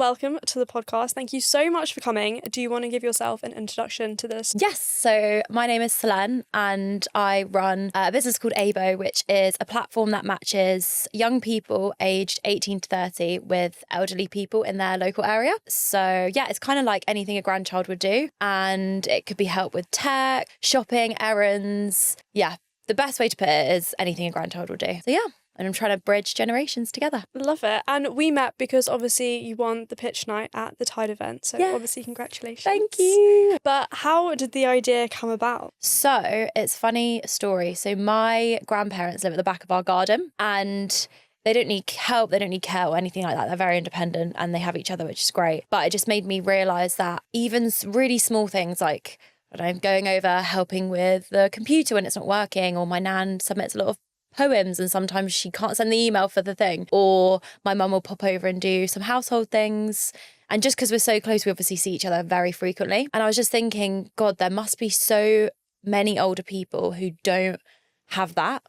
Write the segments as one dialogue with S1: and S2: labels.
S1: welcome to the podcast. Thank you so much for coming. Do you want to give yourself an introduction to this?
S2: Yes, so my name is Solène and I run a business called AIBŌ, which is a platform that matches young people aged 18 to 30 with elderly people in their local area. So yeah, it's kind of like anything a grandchild would do, and it could be help with tech, shopping, errands. Yeah, the best way to put it is anything a grandchild would do. So yeah. And I'm trying to bridge generations together.
S1: Love it. And we met because obviously you won the pitch night at the Tide event. So obviously congratulations.
S2: Thank you.
S1: But how did the idea come about?
S2: So it's a funny story. So my grandparents live at the back of our garden and they don't need help, they don't need care or anything like that. They're very independent and they have each other, which is great. But it just made me realise that even really small things like, I don't know, going over helping with the computer when it's not working, or my nan submits a lot of poems and sometimes she can't send the email for the thing, or my mum will pop over and do some household things. And just because we're so close, we obviously see each other very frequently. And I was just thinking, God, there must be so many older people who don't have that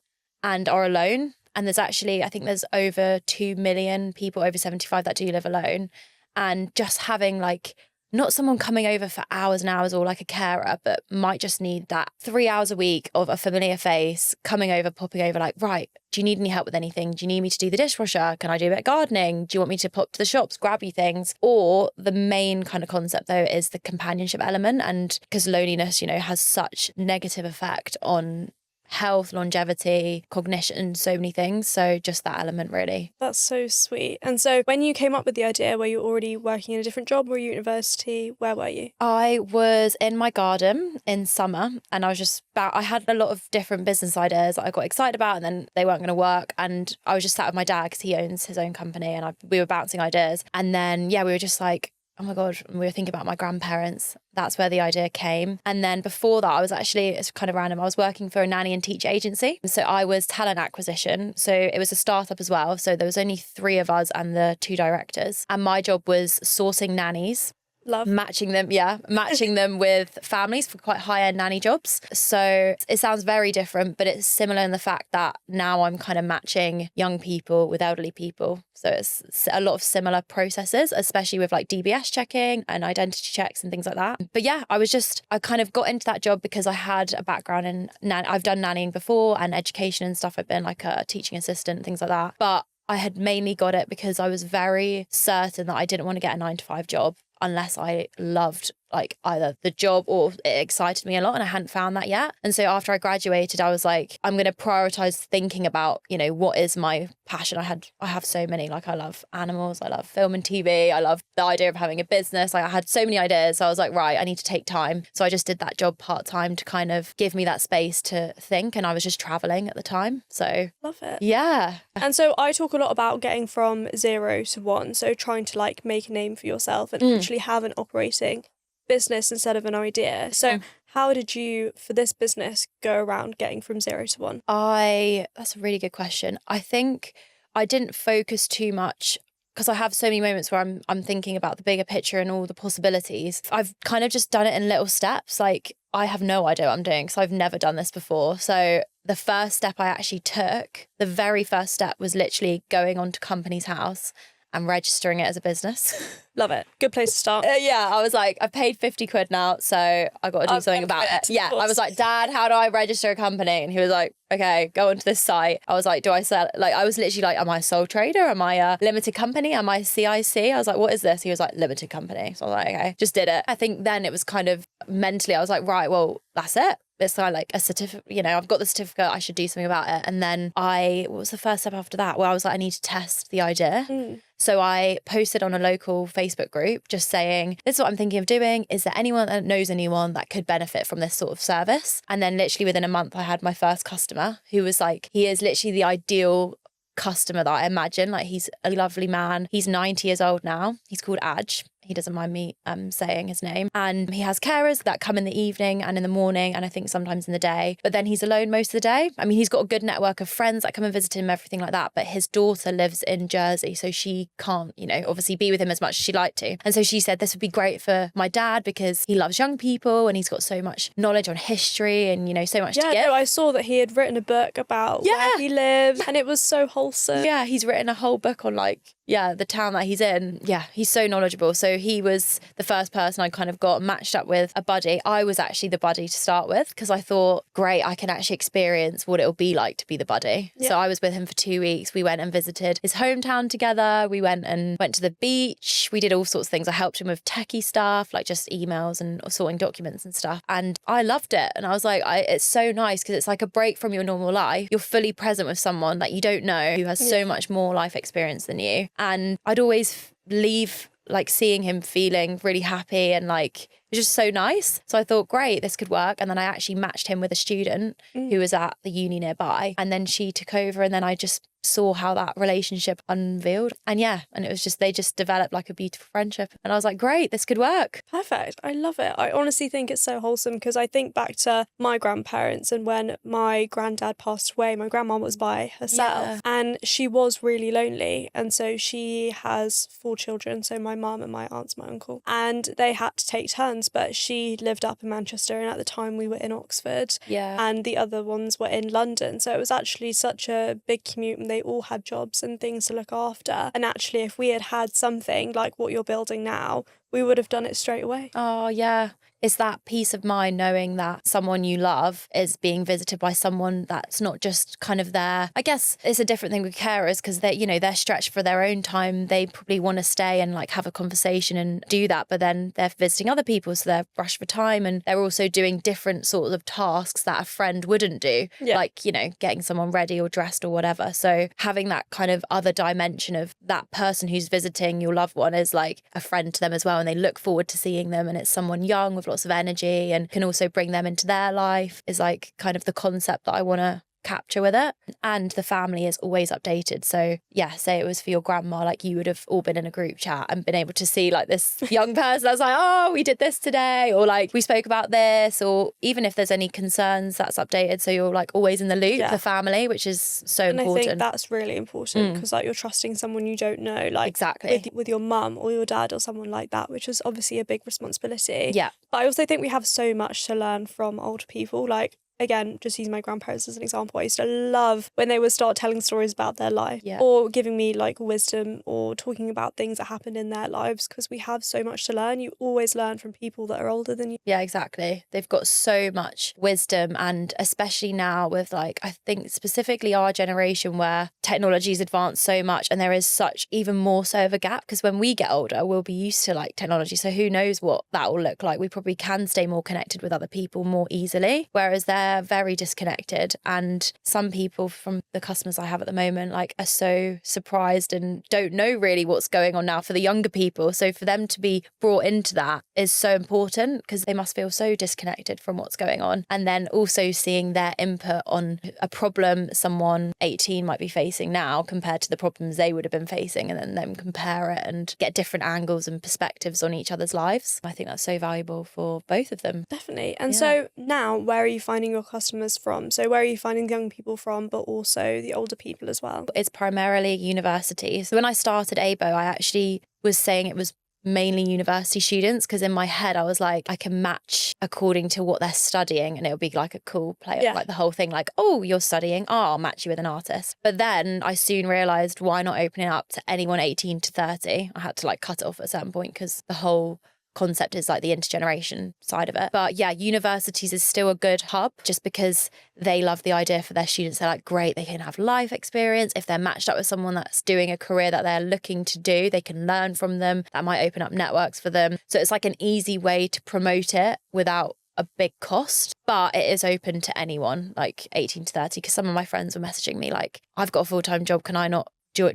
S2: and are alone. And there's actually, I think there's over 2 million people over 75 that do live alone. And just having like, not someone coming over for hours and hours or like a carer, but might just need that 3 hours a week of a familiar face coming over, popping over like, right, do you need any help with anything? Do you need me to do the dishwasher? Can I do a bit of gardening? Do you want me to pop to the shops, grab you things? Or the main kind of concept though is the companionship element. And because loneliness, you know, has such negative effect on health, longevity, cognition, so many things. So just that element really.
S1: That's so sweet. And so when you came up with the idea, were you already working in a different job? Were you at university? Where were you?
S2: I was in my garden in summer and I had a lot of different business ideas that I got excited about and then they weren't going to work. And I was just sat with my dad because he owns his own company and we were bouncing ideas. And then, we were just like, oh my God, we were thinking about my grandparents. That's where the idea came. And then before that, it's kind of random, I was working for a nanny and teacher agency. So I was talent acquisition. So it was a startup as well. So there was only 3 of us and the 2 directors. And my job was sourcing nannies.
S1: Love.
S2: Matching them with families for quite high-end nanny jobs. So it sounds very different, but it's similar in the fact that now I'm kind of matching young people with elderly people. So it's a lot of similar processes, especially with like DBS checking and identity checks and things like that. But yeah, I kind of got into that job because I had a background in I've done nannying before and education and stuff. I've been like a teaching assistant, things like that. But I had mainly got it because I was very certain that I didn't want to get a 9-to-5 job unless I loved like either the job or it excited me a lot, and I hadn't found that yet. And so after I graduated, I was like, I'm going to prioritize thinking about, you know, what is my passion. I have so many, like I love animals, I love film and TV, I love the idea of having a business. Like I had so many ideas. So I was like, right, I need to take time. So I just did that job part-time to kind of give me that space to think. And I was just traveling at the time. So
S1: love it.
S2: Yeah.
S1: And so I talk a lot about getting from 0 to 1. So trying to like make a name for yourself and actually have an operating business instead of an idea. So how did you, for this business, go around getting from 0 to 1?
S2: That's a really good question. I think I didn't focus too much because I have so many moments where I'm thinking about the bigger picture and all the possibilities. I've kind of just done it in little steps. Like I have no idea what I'm doing because I've never done this before. So the first step I actually took, the very first step was literally going onto Company's House and registering it as a business.
S1: Love it. Good place to start.
S2: I was like, I've paid 50 quid now, so I got to do something about it. Yeah, I was like, Dad, how do I register a company? And he was like, okay, go onto this site. I was like, do I sell? Like, I was literally like, am I a sole trader? Am I a limited company? Am I CIC? I was like, what is this? He was like, limited company. So I was like, okay, just did it. I think then it was kind of mentally, I was like, right, well, that's it. It's kind of like a certificate, you know, I've got the certificate, I should do something about it. And then what was the first step after that? Well, I was like, I need to test the idea. So I posted on a local Facebook group just saying, this is what I'm thinking of doing. Is there anyone that knows anyone that could benefit from this sort of service? And then literally within a month, I had my first customer who was like, he is literally the ideal customer that I imagine. Like he's a lovely man. He's 90 years old now. He's called Aj. He doesn't mind me saying his name. And he has carers that come in the evening and in the morning, and I think sometimes in the day. But then he's alone most of the day. I mean, he's got a good network of friends that come and visit him, everything like that. But his daughter lives in Jersey, so she can't, you know, obviously be with him as much as she'd like to. And so she said this would be great for my dad because he loves young people and he's got so much knowledge on history and, you know, so much to give.
S1: Yeah, no, I saw that he had written a book about where he lived, and it was so wholesome.
S2: Yeah, he's written a whole book on like the town that he's in. Yeah, he's so knowledgeable. So he was the first person I kind of got matched up with a buddy. I was actually the buddy to start with because I thought, great, I can actually experience what it'll be like to be the buddy. Yeah. So I was with him for 2 weeks. We went and visited his hometown together. We went to the beach. We did all sorts of things. I helped him with techie stuff, like just emails and sorting documents and stuff. And I loved it. And I was like, it's so nice because it's like a break from your normal life. You're fully present with someone that you don't know who has so much more life experience than you. And I'd always leave like seeing him feeling really happy and like it was just so nice. So I thought, great, this could work. And then I actually matched him with a student who was at the uni nearby. And then she took over and then I just saw how that relationship unveiled. And it was just, they just developed like a beautiful friendship. And I was like, great, this could work.
S1: Perfect. I love it. I honestly think it's so wholesome because I think back to my grandparents and when my granddad passed away, my grandma was by herself and she was really lonely. And so she has 4 children. So my mum and my aunts, my uncle, and they had to take turns, but she lived up in Manchester and at the time we were in Oxford and the other ones were in London. So it was actually such a big commute and they all had jobs and things to look after. And actually, if we had something like what you're building now, we would have done it straight away.
S2: Oh, yeah. It's that peace of mind knowing that someone you love is being visited by someone that's not just kind of there. I guess it's a different thing with carers because they're stretched for their own time. They probably want to stay and like have a conversation and do that, but then they're visiting other people, so they're rushed for time and they're also doing different sorts of tasks that a friend wouldn't do, like, getting someone ready or dressed or whatever. So having that kind of other dimension of that person who's visiting your loved one is like a friend to them as well, and they look forward to seeing them, and it's someone young with lots of energy and can also bring them into their life is like kind of the concept that I want to capture with it. And the family is always updated. So say it was for your grandma, like you would have all been in a group chat and been able to see like this young person that's like, oh, we did this today, or like we spoke about this, or even if there's any concerns, that's updated. So you're like always in the loop, the family, which is so important.
S1: I think that's really important because like you're trusting someone you don't know, like
S2: exactly
S1: with your mum or your dad or someone like that, which is obviously a big responsibility.
S2: Yeah.
S1: But I also think we have so much to learn from older people. Like, again, just use my grandparents as an example. I used to love when they would start telling stories about their life or giving me like wisdom or talking about things that happened in their lives because we have so much to learn. You always learn from people that are older than you.
S2: Yeah, exactly. They've got so much wisdom, and especially now with like, I think specifically our generation where technology's advanced so much and there is such even more so of a gap because when we get older, we'll be used to like technology. So who knows what that will look like. We probably can stay more connected with other people more easily, whereas they're very disconnected. And some people from the customers I have at the moment like are so surprised and don't know really what's going on now for the younger people. So for them to be brought into that is so important because they must feel so disconnected from what's going on. And then also seeing their input on a problem someone 18 might be facing now compared to the problems they would have been facing, and then them compare it and get different angles and perspectives on each other's lives. I think that's so valuable for both of them.
S1: Definitely. And so now, where are you finding your customers from? So where are you finding the young people from, but also the older people as well?
S2: It's primarily universities. So when I started AIBŌ, I actually was saying it was mainly university students because in my head I was like, I can match according to what they're studying and it'll be like a cool play like the whole thing like, oh, you're studying, I'll match you with an artist. But then I soon realised why not open it up to anyone 18 to 30. I had to like cut it off at a certain point because the whole concept is like the intergeneration side of it. But universities is still a good hub just because they love the idea for their students. They're like, great, they can have life experience. If they're matched up with someone that's doing a career that they're looking to do, they can learn from them. That might open up networks for them. So it's like an easy way to promote it without a big cost, but it is open to anyone like 18 to 30 because some of my friends were messaging me like, I've got a full-time job, can I not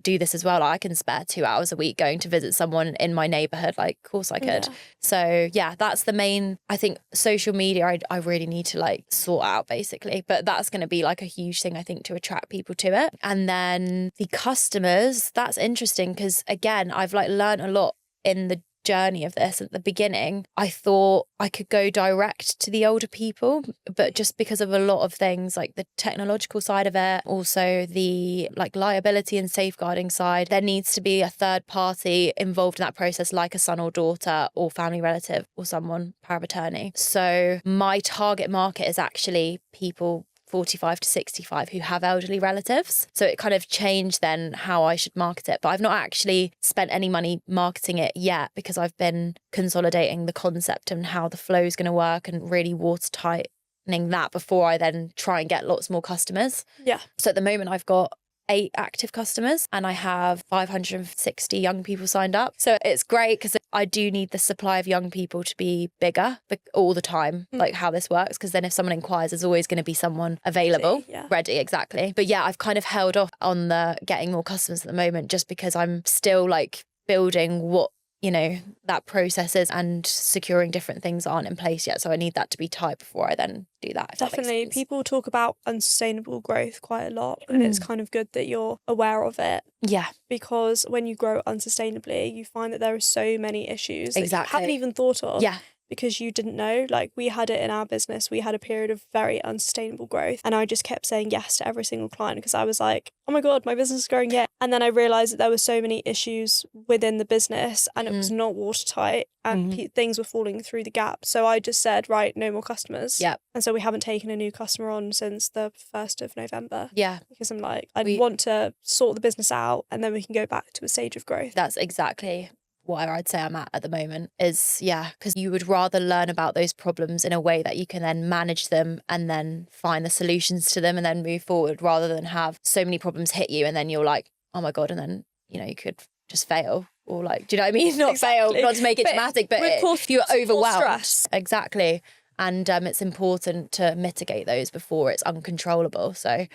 S2: do this as well? Like, I can spare 2 hours a week going to visit someone in my neighborhood. Like, of course I could. So that's the main, I think social media I really need to like sort out basically, but that's going to be like a huge thing I think to attract people to it. And then the customers, that's interesting because again, I've like learned a lot in the journey of this. At the beginning I thought I could go direct to the older people, but just because of a lot of things like the technological side of it, also the like liability and safeguarding side, there needs to be a third party involved in that process, like a son or daughter or family relative or someone power of attorney. So my target market is actually people 45 to 65 who have elderly relatives. So it kind of changed then how I should market it. But I've not actually spent any money marketing it yet because I've been consolidating the concept and how the flow is going to work and really watertightening that before I then try and get lots more customers.
S1: Yeah.
S2: So at the moment I've got 8 active customers and I have 560 young people signed up. So it's great because I do need the supply of young people to be bigger all the time, like how this works. Because then if someone inquires, there's always going to be someone available, ready, exactly. But yeah, I've kind of held off on the getting more customers at the moment just because I'm still like building what, you know, that process is and securing different things aren't in place yet. So I need that to be tight before I then do that.
S1: Definitely. People talk about unsustainable growth quite a lot, and it's kind of good that you're aware of it.
S2: Yeah.
S1: Because when you grow unsustainably, you find that there are so many issues that you haven't even thought of.
S2: Yeah.
S1: Because you didn't know. Like, we had it in our business. We had a period of very unsustainable growth. And I just kept saying yes to every single client because I was like, oh my God, my business is growing yet. And then I realised that there were so many issues within the business and it was not watertight and things were falling through the gap. So I just said, right, no more customers.
S2: Yeah.
S1: And so we haven't taken a new customer on since the 1st of November.
S2: Yeah.
S1: Because I'm like, I want to sort the business out and then we can go back to a stage of growth.
S2: That's exactly where I'd say I'm at the moment is, because you would rather learn about those problems in a way that you can then manage them and then find the solutions to them and then move forward rather than have so many problems hit you and then you're like, oh my God, and then, you know, you could just fail or like, do you know what I mean? Not fail, not to make it dramatic, but you're overwhelmed.
S1: Stress.
S2: Exactly. And it's important to mitigate those before it's uncontrollable. So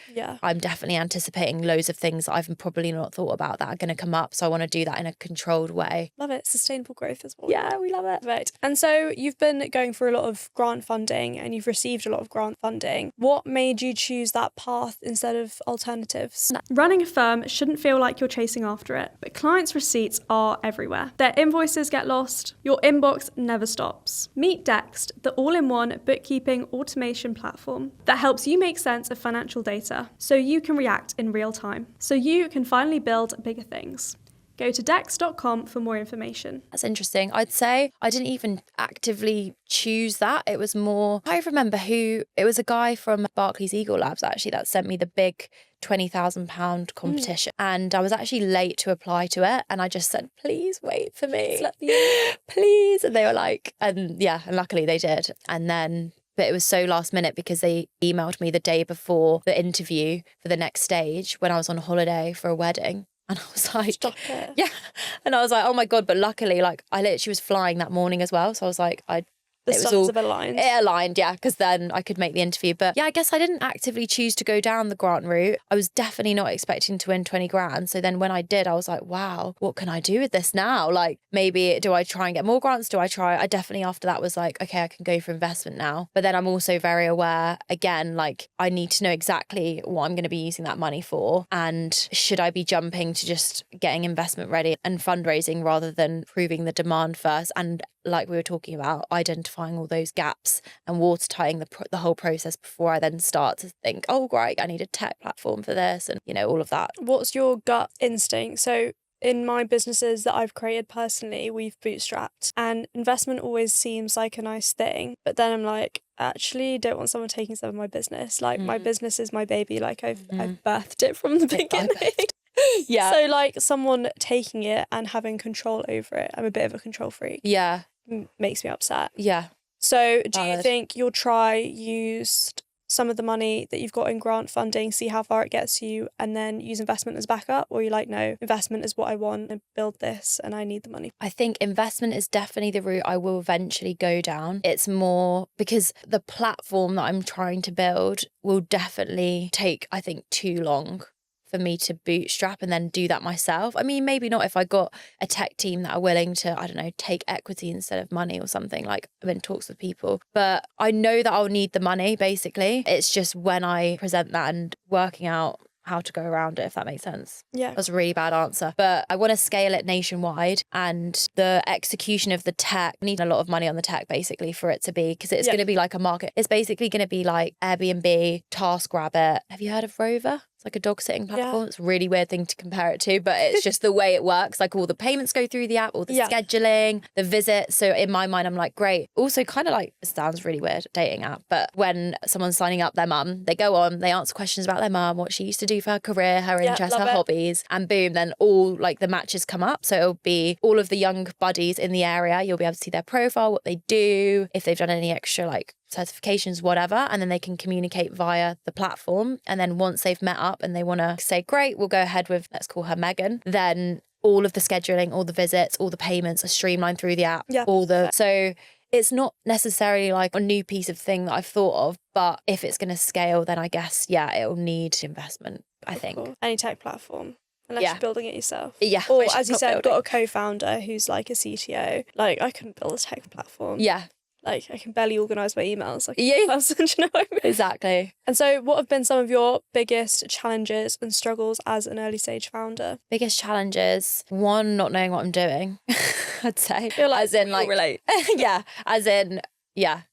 S2: I'm definitely anticipating loads of things that I've probably not thought about that are going to come up. So I want to do that in a controlled way.
S1: Love it. Sustainable growth as well.
S2: Yeah, we love it.
S1: Right. And so you've been going for a lot of grant funding and you've received a lot of grant funding. What made you choose that path instead of alternatives?
S3: Running a firm shouldn't feel like you're chasing after it, but clients' receipts are everywhere. Their invoices get lost. Your inbox never stops. Meet Dext, the all-in-one bookkeeping automation platform that helps you make sense of financial data so you can react in real time, so you can finally build bigger things. Go to dex.com for more information.
S2: That's interesting. I'd say I didn't even actively choose that. It was more, I remember it was a guy from Barclays Eagle Labs actually that sent me the big £20,000 competition. And I was actually late to apply to it. And I just said, please wait for me. Please. And they were like, and luckily they did. And then, but it was so last minute because they emailed me the day before the interview for the next stage when I was on holiday for a wedding. And I was like,
S1: stop it.
S2: Yeah. And I was like, oh my God. But luckily, like, I literally was flying that morning as well. So I was like,
S1: The stars have aligned.
S2: It aligned, because then I could make the interview. But yeah, I guess I didn't actively choose to go down the grant route. I was definitely not expecting to win 20 grand. So then when I did, I was like, wow, what can I do with this now? Like, maybe do I try and get more grants? I definitely after that was like, okay, I can go for investment now. But then I'm also very aware, again, like I need to know exactly what I'm going to be using that money for. And should I be jumping to just getting investment ready and fundraising rather than proving the demand first? And like we were talking about, identifying all those gaps and watertighting the whole process before I then start to think, oh, great, I need a tech platform for this and, you know, all of that.
S1: What's your gut instinct? So in my businesses that I've created personally, we've bootstrapped and investment always seems like a nice thing. But then I'm like, actually don't want someone taking some of my business. Like my business is my baby. Like I've birthed it from the beginning.
S2: Yeah.
S1: So like someone taking it and having control over it, I'm a bit of a control freak.
S2: Yeah.
S1: Makes me upset.
S2: Yeah.
S1: So do you think you'll use some of the money that you've got in grant funding, see how far it gets you, and then use investment as backup? Or you're like, no, investment is what I want and build this and I need the money?
S2: I think investment is definitely the route I will eventually go down. It's more because the platform that I'm trying to build will definitely take, I think, too long for me to bootstrap and then do that myself. I mean, maybe not if I got a tech team that are willing to, I don't know, take equity instead of money or something. Like I'm in talks with people, but I know that I'll need the money basically. It's just when I present that and working out how to go around it, if that makes sense.
S1: Yeah.
S2: That was a really bad answer. But I want to scale it nationwide and the execution of the tech, I need a lot of money on the tech basically for it to be, because it's going to be like a market. It's basically going to be like Airbnb, TaskRabbit. Have you heard of Rover? It's like a dog sitting platform. It's a really weird thing to compare it to, but it's just the way it works. Like all the payments go through the app, all the scheduling, the visits. So in my mind, I'm like, great. Also kind of like, it sounds really weird, dating app, but when someone's signing up their mum, they go on, they answer questions about their mum, what she used to do for her career, her interests, her hobbies, and boom, then all like the matches come up. So it'll be all of the young buddies in the area. You'll be able to see their profile, what they do, if they've done any extra like certifications, whatever, and then they can communicate via the platform. And then once they've met up and they want to say, great, we'll go ahead with, let's call her Megan, then all of the scheduling, all the visits, all the payments are streamlined through the app. So it's not necessarily like a new piece of thing that I've thought of, but if it's going to scale, then I guess, it'll need investment, I think.
S1: Any tech platform. Unless you're building it yourself.
S2: Yeah.
S1: Or as you said, got a co-founder who's like a CTO. Like I couldn't build a tech platform.
S2: Yeah.
S1: Like I can barely organise my emails. Like a person, do you know what I mean?
S2: Exactly.
S1: And so what have been some of your biggest challenges and struggles as an early stage founder?
S2: Biggest challenges, one, not knowing what I'm doing, I'd say. As in like,
S1: relate.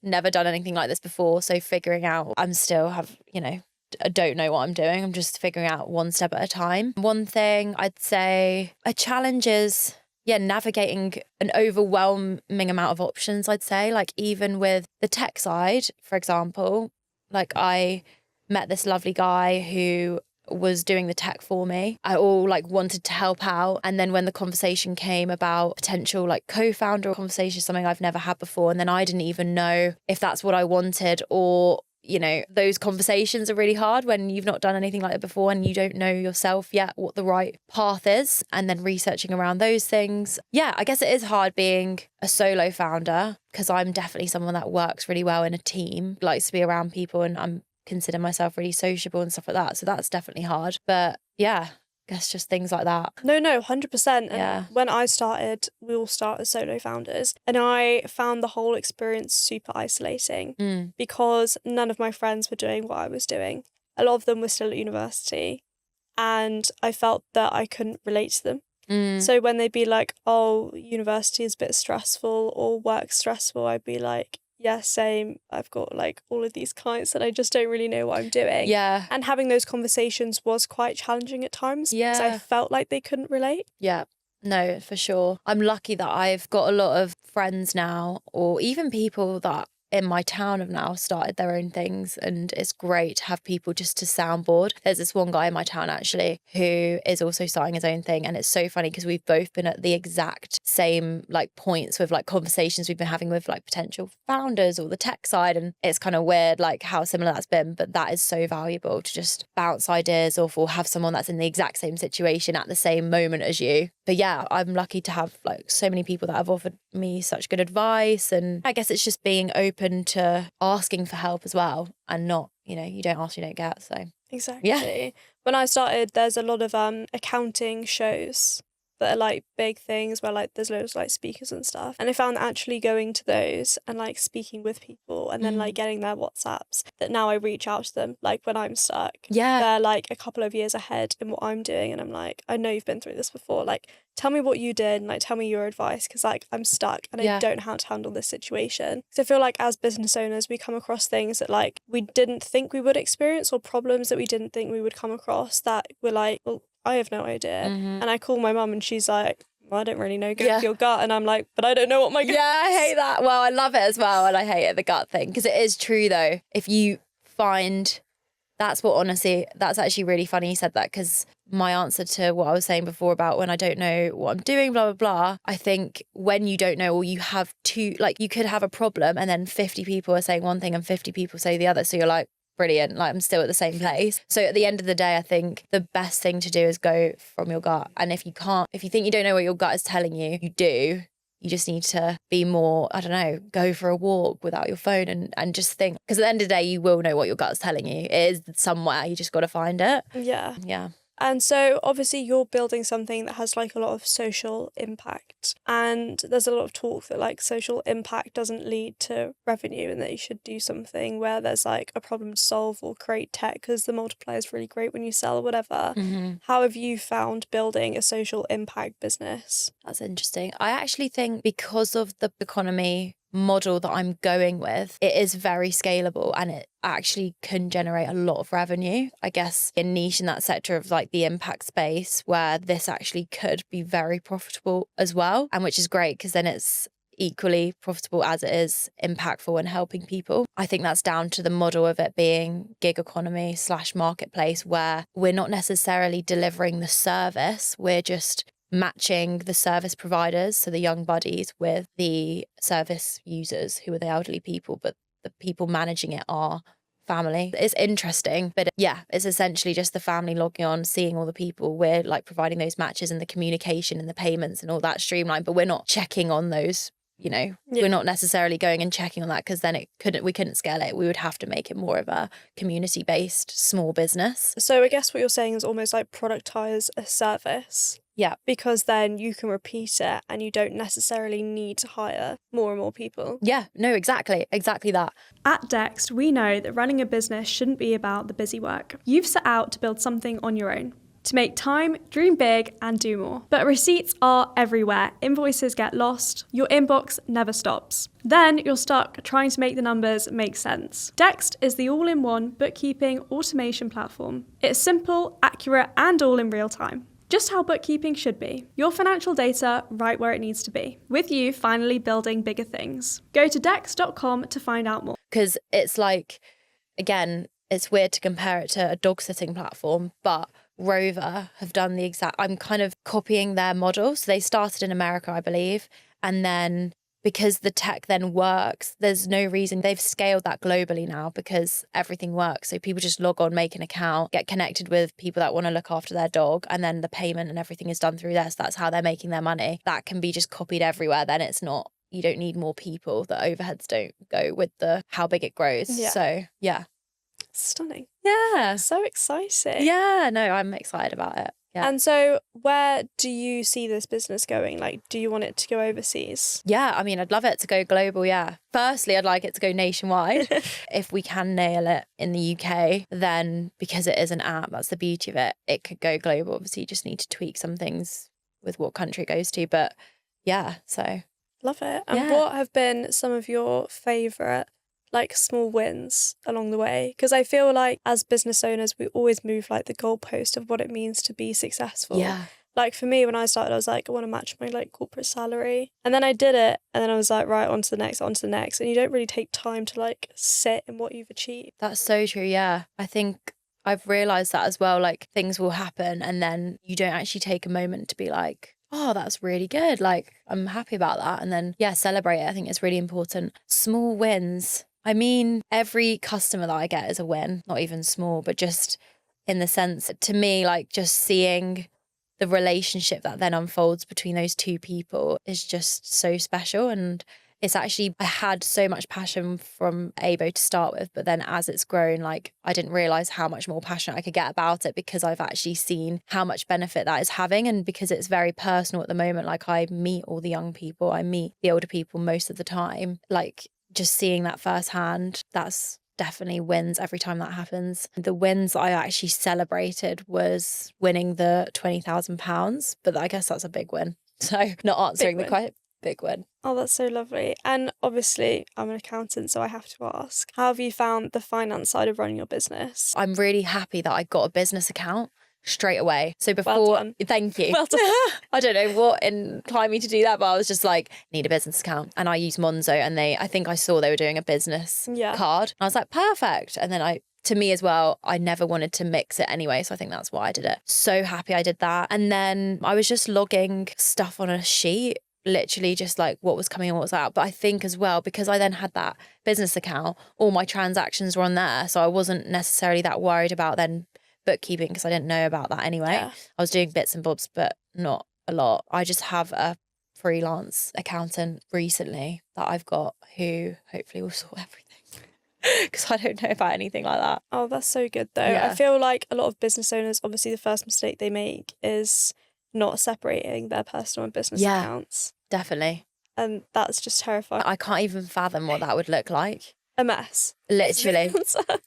S2: never done anything like this before. So figuring out, I don't know what I'm doing. I'm just figuring out one step at a time. One thing I'd say, a challenge is navigating an overwhelming amount of options, I'd say. Like even with the tech side, for example, like I met this lovely guy who was doing the tech for me. I all like wanted to help out. And then when the conversation came about potential like co-founder conversation, something I've never had before, and then I didn't even know if that's what I wanted, or those conversations are really hard when you've not done anything like that before and you don't know yourself yet what the right path is, and then researching around those things. Yeah, I guess it is hard being a solo founder because I'm definitely someone that works really well in a team, likes to be around people, and I'm consider myself really sociable and stuff like that. So that's definitely hard. But yeah, I guess just things like that.
S1: No, 100%. And when I started, we all start as solo founders, and I found the whole experience super isolating because none of my friends were doing what I was doing. A lot of them were still at university, and I felt that I couldn't relate to them. So when they'd be like, oh, university is a bit stressful or work stressful, I'd be like, yeah, same. I've got like all of these clients that I just don't really know what I'm doing.
S2: Yeah.
S1: And having those conversations was quite challenging at times because I felt like they couldn't relate.
S2: Yeah. No, for sure. I'm lucky that I've got a lot of friends now, or even people that in my town have now started their own things, and it's great to have people just to soundboard. There's this one guy in my town actually who is also starting his own thing, and it's so funny because we've both been at the exact same like points with like conversations we've been having with like potential founders or the tech side, and it's kind of weird like how similar that's been, but that is so valuable to just bounce ideas off or have someone that's in the exact same situation at the same moment as you. But yeah, I'm lucky to have like so many people that have offered me such good advice, and I guess it's just being open to asking for help as well, and not, you don't ask, you don't get. So
S1: exactly.
S2: Yeah.
S1: When I started, there's a lot of accounting shows that are like big things where like there's loads of like speakers and stuff, and I found that actually going to those and like speaking with people and then like getting their WhatsApps, that now I reach out to them like when I'm stuck. They're like a couple of years ahead in what I'm doing, and I'm like, I know you've been through this before, like tell me what you did and like tell me your advice, because like I'm stuck and I don't know how to handle this situation. So I feel like as business owners we come across things that like we didn't think we would experience, or problems that we didn't think we would come across that we're like, well, I have no idea. And I call my mum and she's like, well, I don't really know, go with your gut. And I'm like, but I don't know what my gut is.
S2: I hate that. Well, I love it as well, and I hate it, the gut thing, because it is true though. If you find, that's actually really funny you said that, because my answer to what I was saying before about when I don't know what I'm doing, blah, blah, blah, I think when you don't know, or you have you could have a problem and then 50 people are saying one thing and 50 people say the other. So you're like, brilliant, like I'm still at the same place. So at the end of the day, I think the best thing to do is go from your gut. And if you think you don't know what your gut is telling you, you do. You just need to be more, I don't know, go for a walk without your phone and just think. Because at the end of the day, you will know what your gut's telling you. It is somewhere, you just got to find it.
S1: Yeah.
S2: Yeah.
S1: And so obviously you're building something that has like a lot of social impact, and there's a lot of talk that like social impact doesn't lead to revenue, and that you should do something where there's like a problem to solve or create tech because the multiplier is really great when you sell or whatever. How have you found building a social impact business?
S2: That's interesting. I actually think because of the economy model that I'm going with, it is very scalable and it actually can generate a lot of revenue. I guess a niche in that sector of like the impact space where this actually could be very profitable as well. And which is great because then it's equally profitable as it is impactful and helping people. I think that's down to the model of it being gig economy / marketplace where we're not necessarily delivering the service, we're just matching the service providers, so the young buddies, with the service users who are the elderly people, but the people managing it are family. It's interesting, but yeah, it's essentially just the family logging on, seeing all the people. We're like providing those matches and the communication and the payments and all that streamlined, but we're not checking on those. We're not necessarily going and checking on that because then we couldn't scale it. We would have to make it more of a community-based small business.
S1: So I guess what you're saying is almost like productize a service.
S2: Yeah.
S1: Because then you can repeat it and you don't necessarily need to hire more and more people.
S2: Yeah, no, exactly that.
S3: At Dext, we know that running a business shouldn't be about the busy work. You've set out to build something on your own, to make time, dream big, and do more. But receipts are everywhere. Invoices get lost. Your inbox never stops. Then you're stuck trying to make the numbers make sense. Dext is the all-in-one bookkeeping automation platform. It's simple, accurate, and all in real time. Just how bookkeeping should be. Your financial data right where it needs to be, with you finally building bigger things. Go to dext.com to find out more.
S2: Because it's like, again, it's weird to compare it to a dog sitting platform, but Rover have done the exact, I'm kind of copying their model. So they started in America, I believe, and then because the tech then works, there's no reason. They've scaled that globally now because everything works. So people just log on, make an account, get connected with people that want to look after their dog, and then the payment and everything is done through there. So that's how they're making their money. That can be just copied everywhere. Then it's not, you don't need more people. The overheads don't go with the how big it grows.
S1: Yeah.
S2: So yeah.
S1: Stunning.
S2: Yeah.
S1: So exciting.
S2: Yeah, no, I'm excited about it. Yeah.
S1: And so where do you see this business going? Like, do you want it to go overseas?
S2: Yeah, I mean, I'd love it to go global, yeah. Firstly, I'd like it to go nationwide. If we can nail it in the UK, then because it is an app, that's the beauty of it, it could go global. Obviously, you just need to tweak some things with what country it goes to. But yeah, so.
S1: Love it. And what have been some of your favourite like small wins along the way? Because I feel like as business owners, we always move like the goalpost of what it means to be successful.
S2: Yeah.
S1: Like for me, when I started, I was like, I want to match my like corporate salary. And then I did it. And then I was like, right, on to the next. And you don't really take time to like sit in what you've achieved.
S2: That's so true. Yeah. I think I've realised that as well. Like things will happen and then you don't actually take a moment to be like, oh, that's really good. Like I'm happy about that. And then, yeah, celebrate it. I think it's really important. Small wins. I mean, every customer that I get is a win, not even small, but just in the sense, to me, like just seeing the relationship that then unfolds between those two people is just so special. And it's actually, I had so much passion from AIBŌ to start with, but then as it's grown, like I didn't realise how much more passionate I could get about it because I've actually seen how much benefit that is having. And because it's very personal at the moment, like I meet all the young people, I meet the older people most of the time, like just seeing that firsthand, that's definitely wins every time that happens. The wins I actually celebrated was winning the £20,000, but I guess that's a big win. So not answering the quite big win.
S1: Oh, that's so lovely. And obviously I'm an accountant, so I have to ask, how have you found the finance side of running your business?
S2: I'm really happy that I got a business account straight away. So before,
S1: well done.
S2: Thank you.
S1: Well done.
S2: I don't know what inclined me to do that, but I was just like, need a business account. And I use Monzo and I think I saw they were doing a business card. And I was like, perfect. And then to me as well, I never wanted to mix it anyway. So I think that's why I did it. So happy I did that. And then I was just logging stuff on a sheet, literally just like what was coming and what was out. But I think as well, because I then had that business account, all my transactions were on there. So I wasn't necessarily that worried about then bookkeeping because I didn't know about that anyway. I was doing bits and bobs, but not a lot. I just have a freelance accountant recently that I've got who hopefully will sort everything because I don't know about anything like that.
S1: Oh, that's so good though.
S2: Yeah.
S1: I feel like a lot of business owners, obviously the first mistake they make is not separating their personal and business accounts.
S2: Definitely.
S1: And that's just terrifying.
S2: I can't even fathom what that would look like.
S1: A mess.
S2: Literally.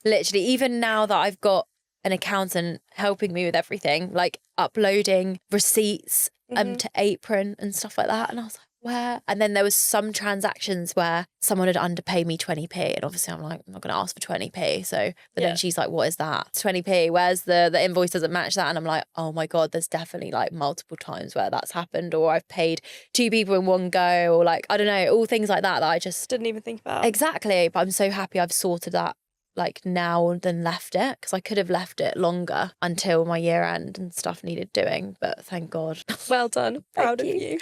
S2: Literally. Even now that I've got an accountant helping me with everything, like uploading receipts to Apron and stuff like that. And I was like, And then there was some transactions where someone had underpaid me 20p, and obviously I'm like, I'm not going to ask for 20p. So, but then she's like, what is that? 20p, where's the invoice doesn't match that? And I'm like, oh my God, there's definitely like multiple times where that's happened, or I've paid 2 people in one go, or like, I don't know, all things like that I just
S1: didn't even think about.
S2: Exactly. But I'm so happy I've sorted that like now and then left it, because I could have left it longer until my year end and stuff needed doing, but thank God.
S1: Well done. Proud of you.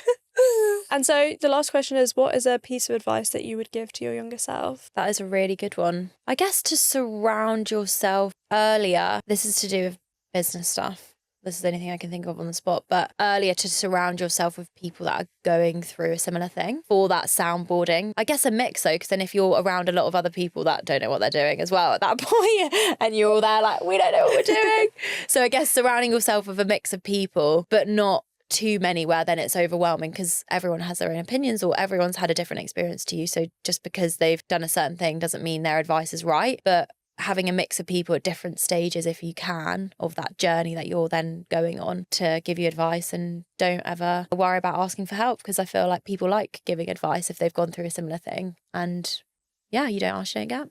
S1: And so the last question is, what is a piece of advice that you would give to your younger self?
S2: That is a really good one. I guess to surround yourself earlier, this is to do with business stuff. This is the only thing I can think of on the spot, but earlier to surround yourself with people that are going through a similar thing for that soundboarding. I guess a mix though, because then if you're around a lot of other people that don't know what they're doing as well at that point, and you're all there like, we don't know what we're doing. So I guess surrounding yourself with a mix of people, but not too many where then it's overwhelming, because everyone has their own opinions or everyone's had a different experience to you. So just because they've done a certain thing doesn't mean their advice is right, but having a mix of people at different stages, if you can, of that journey that you're then going on to give you advice. And don't ever worry about asking for help, because I feel like people like giving advice if they've gone through a similar thing. And yeah, you don't ask, you don't get.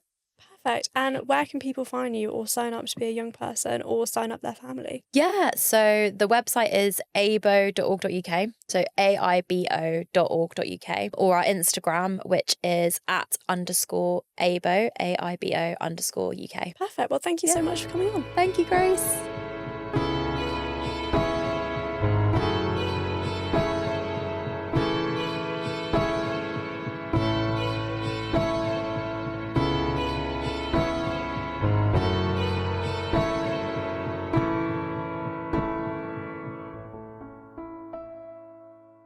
S1: Perfect. And where can people find you or sign up to be a young person or sign up their family?
S2: Yeah, so the website is aibo.org.uk, so AIBO.org.uk, or our Instagram, which is @_AIBO, AIBO_UK.
S1: Perfect. Well, thank you so much for coming on.
S2: Thank you, Grace.